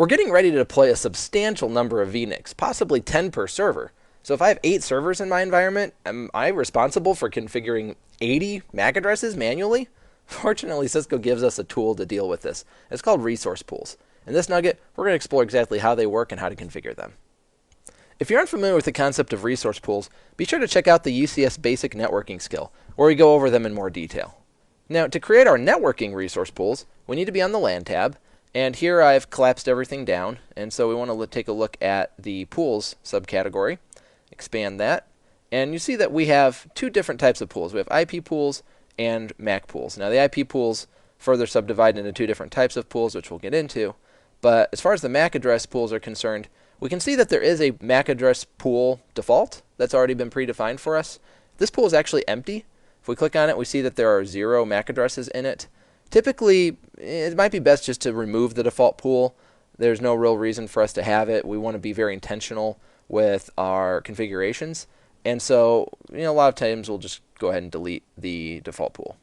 We're getting ready to deploy a substantial number of VNICs, possibly 10 per server. So if I have 8 servers in my environment, am I responsible for configuring 80 MAC addresses manually? Fortunately, Cisco gives us a tool to deal with this. It's called resource pools. In this nugget, we're going to explore exactly how they work and how to configure them. If you're unfamiliar with the concept of resource pools, be sure to check out the UCS Basic Networking skill, where we go over them in more detail. Now, to create our networking resource pools, we need to be on the LAN tab, and here I've collapsed everything down, and so we want to take a look at the pools subcategory, expand that, and you see that we have 2 different types of pools. We have IP pools and MAC pools. Now, the IP pools further subdivide into 2 different types of pools, which we'll get into, but as far as the MAC address pools are concerned, we can see that there is a MAC address pool default that's already been predefined for us. This pool is actually empty. If we click on it, we see that there are 0 MAC addresses in it. Typically, it might be best just to remove the default pool. There's no real reason for us to have it. We want to be very intentional with our configurations. And so, a lot of times we'll just go ahead and delete the default pool.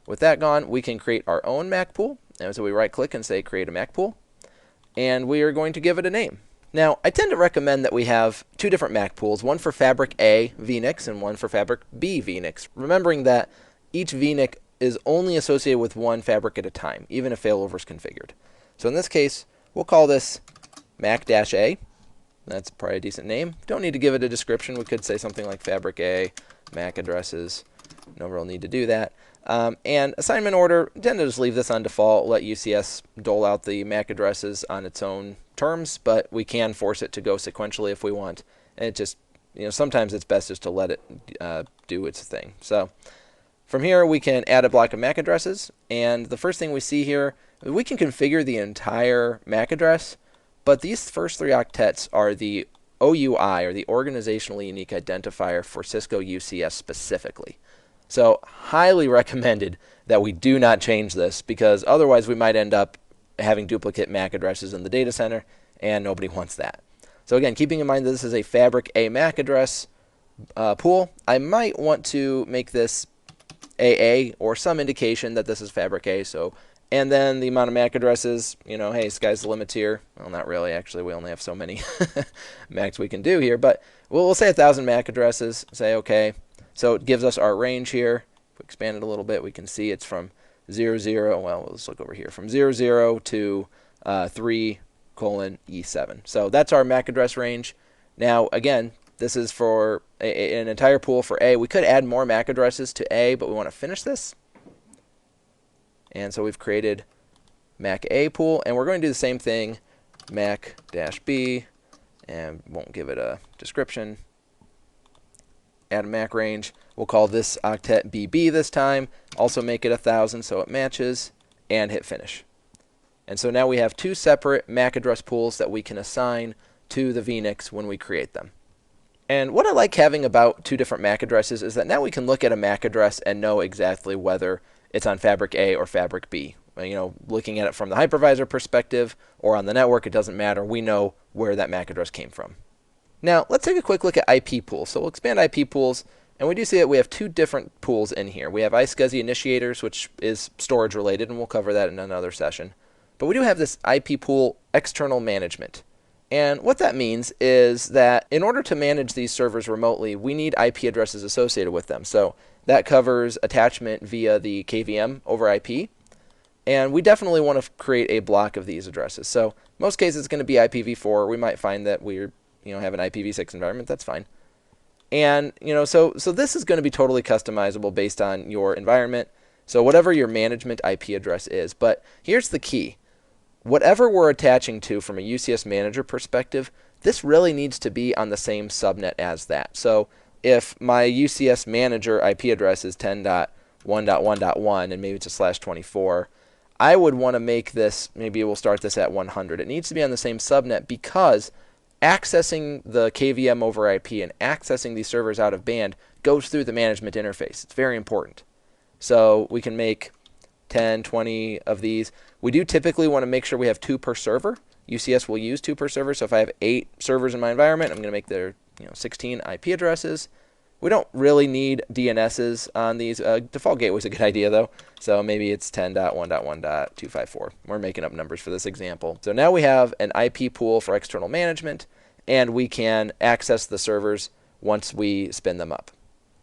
With that gone, we can create our own MAC pool. And so we right click and say create a MAC pool. And we are going to give it a name. Now, I tend to recommend that we have 2 different MAC pools, one for Fabric A VNICs and one for Fabric B VNICs, remembering that each VNIC is only associated with one fabric at a time, even if failover is configured. So in this case, we'll call this MAC-A. That's probably a decent name. Don't need to give it a description. We could say something like Fabric A, MAC addresses. No real need to do that. And assignment order, tend to just leave this on default, let UCS dole out the MAC addresses on its own terms, but we can force it to go sequentially if we want. And it just, sometimes it's best just to let it do its thing. So from here, we can add a block of MAC addresses. And the first thing we see here, we can configure the entire MAC address, but these first 3 octets are the OUI, or the Organizationally Unique Identifier for Cisco UCS specifically. So highly recommended that we do not change this, because otherwise we might end up having duplicate MAC addresses in the data center, and nobody wants that. So again, keeping in mind that this is a Fabric A MAC address pool, I might want to make this AA or some indication that this is Fabric A. So, and then the amount of MAC addresses, hey, sky's the limit here. Well, not really. Actually, we only have so many MACs we can do here, but we'll say 1,000 MAC addresses. Say OK. So it gives us our range here. If we expand it a little bit, we can see it's from 00, well, let's look over here, from 00 to 3:E7. So that's our MAC address range. Now, again, this is for an entire pool for A. We could add more MAC addresses to A, but we want to finish this. And so we've created MAC A pool, and we're going to do the same thing, MAC-B, and won't give it a description. Add a MAC range. We'll call this octet BB this time. Also make it 1,000 so it matches, and hit finish. And so now we have 2 separate MAC address pools that we can assign to the VNICs when we create them. And what I like having about 2 different MAC addresses is that now we can look at a MAC address and know exactly whether it's on Fabric A or Fabric B. Looking at it from the hypervisor perspective or on the network, it doesn't matter. We know where that MAC address came from. Now, let's take a quick look at IP pools. So we'll expand IP pools, and we do see that we have 2 different pools in here. We have iSCSI initiators, which is storage related, and we'll cover that in another session. But we do have this IP pool external management. And what that means is that in order to manage these servers remotely, we need IP addresses associated with them. So that covers attachment via the KVM over IP. And we definitely want to create a block of these addresses. So most cases it's going to be IPv4. We might find that we're have an IPv6 environment. That's fine. And so this is going to be totally customizable based on your environment. So whatever your management IP address is. But here's the key. Whatever we're attaching to from a UCS manager perspective, this really needs to be on the same subnet as that. So if my UCS manager IP address is 10.1.1.1 and maybe it's a /24, I would want to make this, maybe we'll start this at 100. It needs to be on the same subnet because accessing the KVM over IP and accessing these servers out of band goes through the management interface. It's very important. So we can make 10, 20 of these. We do typically want to make sure we have 2 per server. UCS will use 2 per server. So if I have 8 servers in my environment, I'm going to make their 16 IP addresses. We don't really need DNSs on these. Default gateway is a good idea, though. So maybe it's 10.1.1.254. We're making up numbers for this example. So now we have an IP pool for external management, and we can access the servers once we spin them up.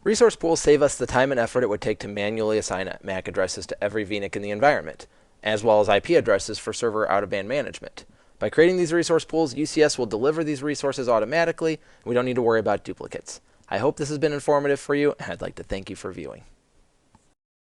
Resource pools save us the time and effort it would take to manually assign MAC addresses to every VNIC in the environment, as well as IP addresses for server out-of-band management. By creating these resource pools, UCS will deliver these resources automatically, and we don't need to worry about duplicates. I hope this has been informative for you, and I'd like to thank you for viewing.